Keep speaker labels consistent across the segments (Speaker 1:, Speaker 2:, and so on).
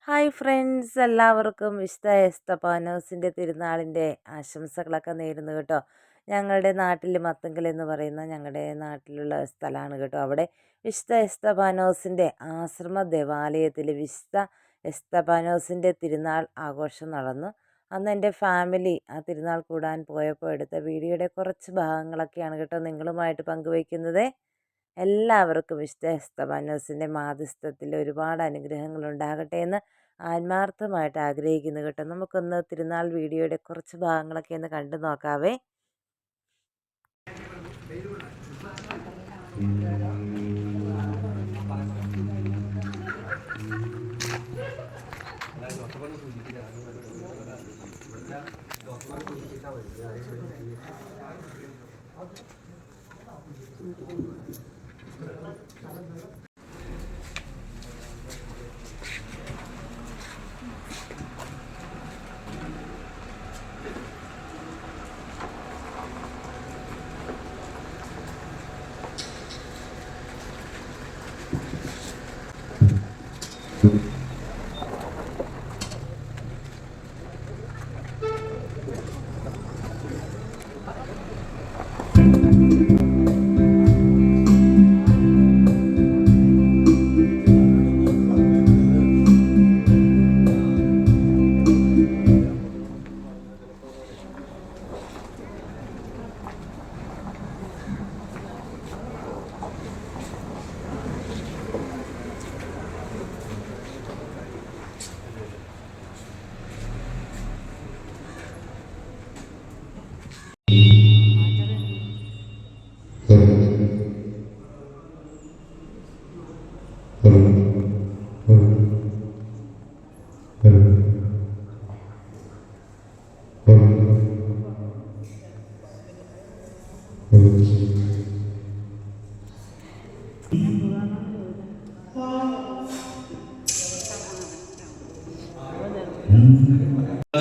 Speaker 1: Hi friends, എല്ലാവർക്കും വിശുദ്ധ എസ്തപ്പാനോസിൻ്റെ തിരുനാളിൻ്റെ ആശംസകളൊക്കെ നേരുന്നു കേട്ടോ. ഞങ്ങളുടെ നാട്ടിൽ മത്തങ്കൽ എന്ന് പറയുന്ന ഞങ്ങളുടെ നാട്ടിലുള്ള സ്ഥലമാണ് കേട്ടോ. അവിടെ വിശുദ്ധ എസ്തപ്പാനോസിൻ്റെ ആശ്രമ ദേവാലയത്തിൽ വിശുദ്ധ എസ്തപ്പാനോസിൻ്റെ തിരുനാൾ ആഘോഷം നടന്നു. അന്ന് എൻ്റെ ഫാമിലി ആ തിരുനാൾ കൂടാൻ പോയപ്പോൾ എടുത്ത വീഡിയോയുടെ കുറച്ച് ഭാഗങ്ങളൊക്കെയാണ് കേട്ടോ നിങ്ങളുമായിട്ട് പങ്കുവയ്ക്കുന്നത്. എല്ലാവർക്കും വിശുദ്ധ എസ്തപ്പാനോസിൻ്റെ മാധ്യസ്ഥത്തിൽ ഒരുപാട് അനുഗ്രഹങ്ങൾ ഉണ്ടാകട്ടെ എന്ന് ആത്മാർത്ഥമായിട്ട് ആഗ്രഹിക്കുന്നു കേട്ടോ. നമുക്കൊന്ന് തിരുനാൾ വീഡിയോയുടെ കുറച്ച് ഭാഗങ്ങളൊക്കെ ഒന്ന് കണ്ടു നോക്കാവേ.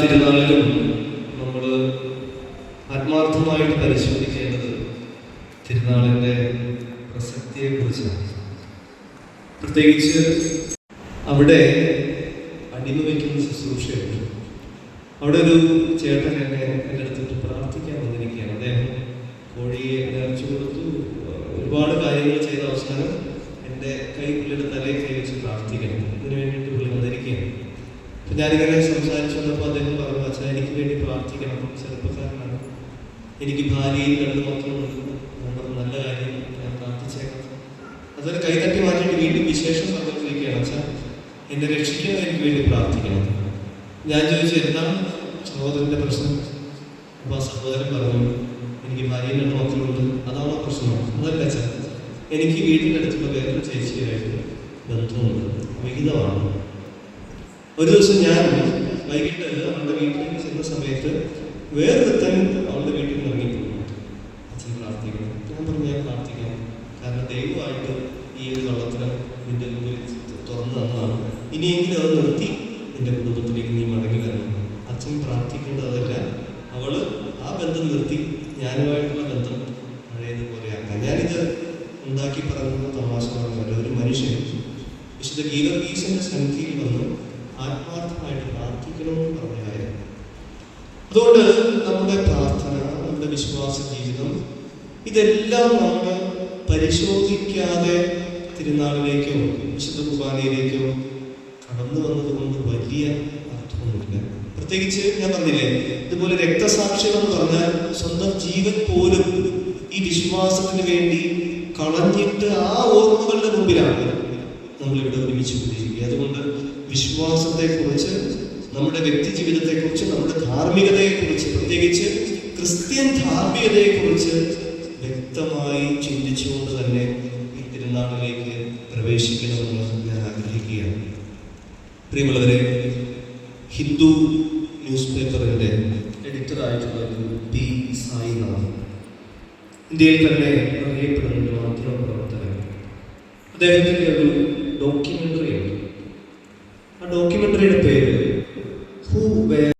Speaker 2: തിരുനാളിലും നമ്മൾ ആത്മാർത്ഥമായിട്ട് പരിശോധിക്കേണ്ടത് തിരുനാളിൻ്റെ പ്രസക്തിയെക്കുറിച്ചാണ്. പ്രത്യേകിച്ച് അവിടെ അടിമ വയ്ക്കുന്ന ശുശ്രൂഷയുണ്ട്. അവിടെ ഒരു ചേട്ടൻ എൻ്റെ അടുത്തിട്ട് പ്രാർത്ഥിക്കാൻ വന്നിരിക്കുകയാണ്. അദ്ദേഹം കോഴിയെ നേർച്ച കൊടുത്തു, ഒരുപാട് കാര്യങ്ങൾ ചെയ്ത അവസാനം എൻ്റെ പുള്ളിയുടെ തലയിൽ കൈ വെച്ച് പ്രാർത്ഥിക്കണം, ഇതിനു വേണ്ടിയിട്ട് പുള്ളി വന്നിരിക്കുകയാണ്. അപ്പം ഞാനിങ്ങനെ സംസാരിച്ചു വന്നപ്പോൾ അദ്ദേഹം പറഞ്ഞു, അച്ഛാ എനിക്ക് വേണ്ടി പ്രാർത്ഥിക്കണം, ചെറുപ്പക്കാരനാണ്, എനിക്ക് ഭാര്യയിൽ 2 മക്കളുണ്ട്, നല്ല കാര്യം, ഞാൻ പ്രാർത്ഥിച്ചേക്കാം. അതൊരു കൈതട്ടി മാറ്റിയിട്ട് വീണ്ടും വിശേഷം പറഞ്ഞിരിക്കുകയാണ്, അച്ഛാ എന്നെ രക്ഷിക്കുന്നത് എനിക്ക് വേണ്ടി പ്രാർത്ഥിക്കണം. ഞാൻ ചോദിച്ചു, എന്താണ് സഹോദരൻ്റെ പ്രശ്നം? അപ്പോൾ ആ സഹോദരൻ പറഞ്ഞു, എനിക്ക് ഭാര്യയിൽ 2 മക്കളുണ്ട്, അതാണോ പ്രശ്നം? അതല്ല അച്ഛാ, എനിക്ക് വീടിൻ്റെ അടുത്തുള്ള വേറൊരു ചേച്ചിയായിട്ട് ബന്ധമുണ്ട്, വിഹിതമാണ്. ഒരു ദിവസം ഞാൻ വൈകിട്ട് അവളുടെ വീട്ടിലേക്ക് ചെന്ന സമയത്ത് വേറൊരുത്തൻ അവളുടെ വീട്ടിൽ നിന്ന് ഇറങ്ങിപ്പോകുന്നു. അച്ഛൻ പ്രാർത്ഥിക്കണം. ഞാൻ പറഞ്ഞു, ഞാൻ പ്രാർത്ഥിക്കാം, കാരണം ദൈവമായിട്ട് ഈ ഒരു കള്ളത്തരം നിന്റെ മുമ്പിൽ തുറന്നു തന്നതാണ്, ഇനിയെങ്കിലും അത് നിർത്തി നിന്റെ കുടുംബത്തിലേക്ക് നീ മടങ്ങി വരണം. അച്ഛൻ പ്രാർത്ഥിക്കേണ്ടതല്ല, അവള് ആ ബന്ധം നിർത്തി ഞാനുമായിട്ടുള്ള ബന്ധം പഴയതുപോലെ ആക്കാം. ഞാനിത് ഉണ്ടാക്കി പറയുന്ന തമാശ പറഞ്ഞാൽ ഒരു മനുഷ്യൻ വിശുദ്ധ ഗീവർഗീസിന്റെ സന്നിധിയിൽ വന്ന് ആത്മാർത്ഥമായിട്ട് പ്രാർത്ഥിക്കണമെന്ന് പറഞ്ഞ കാര്യം. അതുകൊണ്ട് നമ്മുടെ പ്രാർത്ഥന, നമ്മുടെ വിശ്വാസ ജീവിതം, ഇതെല്ലാം നമ്മൾ പരിശോധിക്കാതെ തിരുനാളിലേക്കോ വിശുദ്ധ കുർബാനയിലേക്കോ കടന്നു വന്നതുകൊണ്ട് വലിയ അർത്ഥമൊന്നുമില്ല. പ്രത്യേകിച്ച് ഞാൻ പറഞ്ഞില്ലേ, ഇതുപോലെ രക്തസാക്ഷികൾ എന്ന് പറഞ്ഞാൽ സ്വന്തം ജീവൻ പോലും ഈ വിശ്വാസത്തിന് വേണ്ടി കളഞ്ഞിട്ട് ആ ഓർമ്മകളുടെ മുമ്പിലാണ് നമ്മളിവിടെ ഒരുമിച്ച് കൂടിയിരിക്കുക. അതുകൊണ്ട് വിശ്വാസത്തെക്കുറിച്ച്, നമ്മുടെ വ്യക്തി ജീവിതത്തെക്കുറിച്ച്, നമ്മുടെ ധാർമ്മികതയെക്കുറിച്ച്, പ്രത്യേകിച്ച് ക്രിസ്ത്യൻ ധാർമ്മികതയെക്കുറിച്ച് വ്യക്തമായി ചിന്തിച്ചുകൊണ്ട് തന്നെ ഈ തിരുനാളിലേക്ക് പ്രവേശിക്കണമെന്ന് ഞാൻ ആഗ്രഹിക്കുകയാണ്. പ്രിയമുള്ളവരെ, ഹിന്ദു ന്യൂസ് പേപ്പറിൻ്റെ എഡിറ്ററായിട്ടുള്ള പി സായിനാഥ്, ഇന്ത്യയിൽ തന്നെ അറിയപ്പെടുന്ന ഒരു മാധ്യമ പ്രവർത്തകൻ, അദ്ദേഹത്തിൻ്റെ ഒരു ഡോക്യുമെൻ്ററി ഉണ്ട്. ആ ഡോക്യുമെൻ്ററിയുടെ പേര് ഹൂ വേർ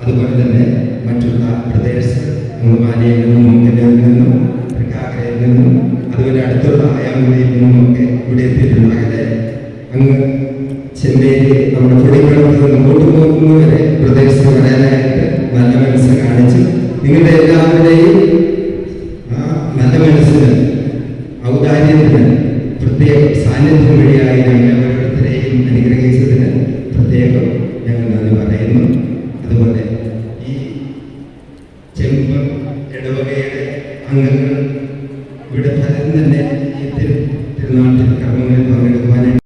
Speaker 3: അതുപോലെ തന്നെ മറ്റുള്ള ബ്രദേഴ്സ് അങ്കമാലിയിൽ നിന്നും മുങ്കനൂരിൽ നിന്നും തൃക്കാക്കരയിൽ നിന്നും അതുപോലെ അടുത്തുള്ള അയാമ്പുഴയിൽ നിന്നുമൊക്കെ ഇവിടെ എത്തിയിട്ടുള്ളവരെ അങ്ങ് ചെമ്പേരി നമ്മുടെ പൊടിപ്പുറത്ത് മുമ്പോട്ട് പോകുന്നവരെ ബ്രദേഴ്സ് വരാനായിട്ട് നല്ല മനസ്സ് കാണിച്ചു. നിങ്ങളുടെ എല്ലാവരുടെയും നല്ല മനസ്സിന് ഔദാര്യത്തിന് പ്രത്യേകം സാന്നിധ്യം വഴിയായി ഞങ്ങൾ ഓരോരുത്തരെയും അനുഗ്രഹിച്ചതിന് പ്രത്യേകം ഞങ്ങൾ നന്ദി പറയുന്നു. അതുപോലെ ഈ ചെമ്പ് ഇടവകയുടെ അംഗങ്ങൾ ഇവിടെ പലരും തന്നെ ഈ തിരുനാട്ടിൽ കർമ്മങ്ങളിൽ പങ്കെടുക്കുവാനായി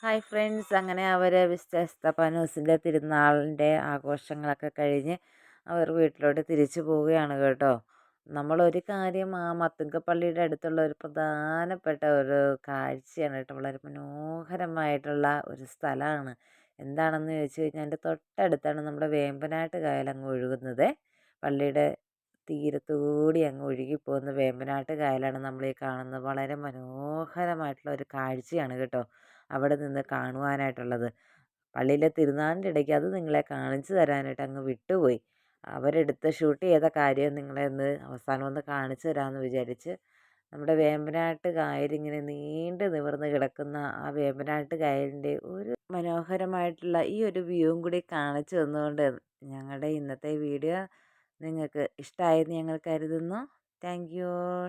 Speaker 1: ഹായ് ഫ്രണ്ട്സ്, അങ്ങനെ അവർ വിശുദ്ധ സ്തഫാനോസിൻ്റെ തിരുനാളിൻ്റെ ആഘോഷങ്ങളൊക്കെ കഴിഞ്ഞ് അവർ വീട്ടിലോട്ട് തിരിച്ചു പോവുകയാണ് കേട്ടോ. നമ്മളൊരു കാര്യം ആ മത്തുങ്കപ്പള്ളിയുടെ അടുത്തുള്ള ഒരു പ്രധാനപ്പെട്ട ഒരു കാഴ്ചയാണ് കേട്ടോ. വളരെ മനോഹരമായിട്ടുള്ള ഒരു സ്ഥലമാണ്. എന്താണെന്ന് ചോദിച്ചു കഴിഞ്ഞാൽ എൻ്റെ തൊട്ടടുത്താണ് നമ്മുടെ വേമ്പനാട്ട് കായൽ അങ്ങ് ഒഴുകുന്നത്. പള്ളിയുടെ തീരത്തുകൂടി അങ്ങ് ഒഴുകിപ്പോകുന്ന വേമ്പനാട്ട് കായലാണ് നമ്മൾ ഈ കാണുന്നത്. വളരെ മനോഹരമായിട്ടുള്ള ഒരു കാഴ്ചയാണ് കേട്ടോ അവിടെ നിന്ന് കാണുവാനായിട്ടുള്ളത്. പള്ളിയിലെ തിരുനാളിൻ്റെ ഇടയ്ക്ക് അത് നിങ്ങളെ കാണിച്ചു തരാനായിട്ട് അങ്ങ് വിട്ടുപോയി. അവരെടുത്ത് ഷൂട്ട് ചെയ്ത കാര്യം നിങ്ങളെ ഒന്ന് അവസാനം ഒന്ന് കാണിച്ചു തരാമെന്ന് വിചാരിച്ച് നമ്മുടെ വേമ്പനാട്ട് കായൽ ഇങ്ങനെ നീണ്ടു നിവർന്ന് കിടക്കുന്ന ആ വേമ്പനാട്ട് കായലിൻ്റെ ഒരു മനോഹരമായിട്ടുള്ള ഈ ഒരു വ്യൂവും കൂടി കാണിച്ചു തന്നുകൊണ്ട് ഞങ്ങളുടെ ഇന്നത്തെ വീഡിയോ നിങ്ങൾക്ക് ഇഷ്ടമായെന്ന് ഞങ്ങൾ കരുതുന്നു. Thank you all.